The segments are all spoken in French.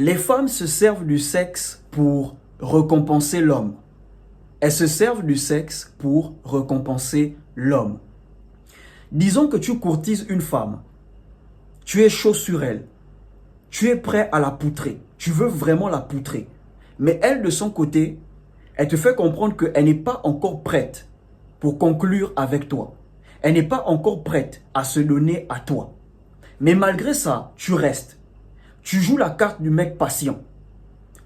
Les femmes se servent du sexe pour récompenser l'homme. Elles se servent du sexe pour récompenser l'homme. Disons que tu courtises une femme. Tu es chaud sur elle. Tu es prêt à la poutrer. Tu veux vraiment la poutrer. Mais elle, de son côté, elle te fait comprendre qu'elle n'est pas encore prête pour conclure avec toi. Elle n'est pas encore prête à se donner à toi. Mais malgré ça, tu restes. Tu joues la carte du mec patient.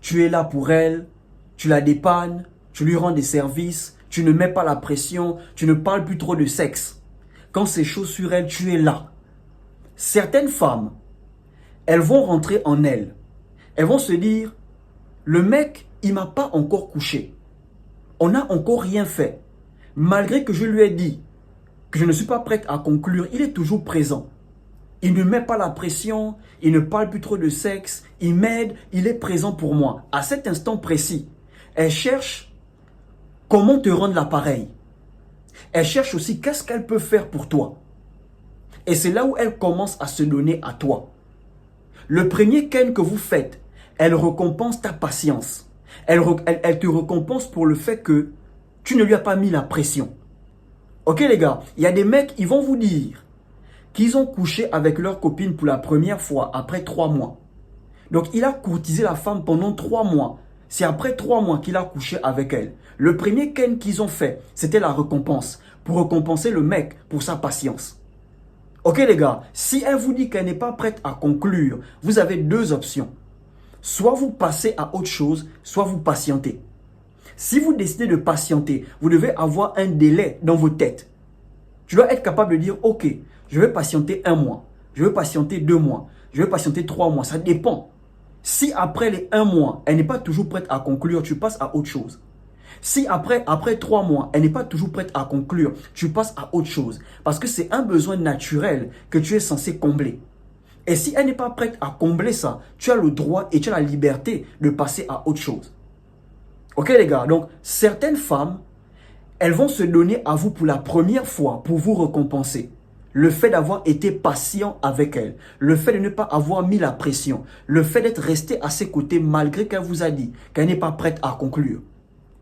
Tu es là pour elle, tu la dépannes, tu lui rends des services, tu ne mets pas la pression, tu ne parles plus trop de sexe. Quand c'est chaud sur elle, tu es là. Certaines femmes, elles vont rentrer en elles. Elles vont se dire, le mec, il m'a pas encore couché. On n'a encore rien fait. Malgré que je lui ai dit que je ne suis pas prête à conclure, il est toujours présent. Il ne met pas la pression, il ne parle plus trop de sexe, il m'aide, il est présent pour moi. À cet instant précis, elle cherche comment te rendre l'appareil. Elle cherche aussi qu'est-ce qu'elle peut faire pour toi. Et c'est là où elle commence à se donner à toi. Le premier ken que vous faites, elle récompense ta patience. Elle te récompense pour le fait que tu ne lui as pas mis la pression. Ok les gars, il y a des mecs, ils vont vous dire qu'ils ont couché avec leur copine pour la première fois après 3 mois. Donc il a courtisé la femme pendant 3 mois. C'est après 3 mois qu'il a couché avec elle. Le premier ken qu'ils ont fait, c'était la récompense. Pour récompenser le mec pour sa patience. Ok les gars, si elle vous dit qu'elle n'est pas prête à conclure, vous avez 2 options. Soit vous passez à autre chose, soit vous patientez. Si vous décidez de patienter, vous devez avoir un délai dans vos têtes. Tu dois être capable de dire, ok, je vais patienter 1 mois, je vais patienter 2 mois, je vais patienter 3 mois, ça dépend. Si après les 1 mois, elle n'est pas toujours prête à conclure, tu passes à autre chose. Si après 3 mois, elle n'est pas toujours prête à conclure, tu passes à autre chose. Parce que c'est un besoin naturel que tu es censé combler. Et si elle n'est pas prête à combler ça, tu as le droit et tu as la liberté de passer à autre chose. Ok les gars, donc certaines femmes, elles vont se donner à vous pour la première fois pour vous récompenser. Le fait d'avoir été patient avec elle, le fait de ne pas avoir mis la pression, le fait d'être resté à ses côtés malgré qu'elle vous a dit qu'elle n'est pas prête à conclure.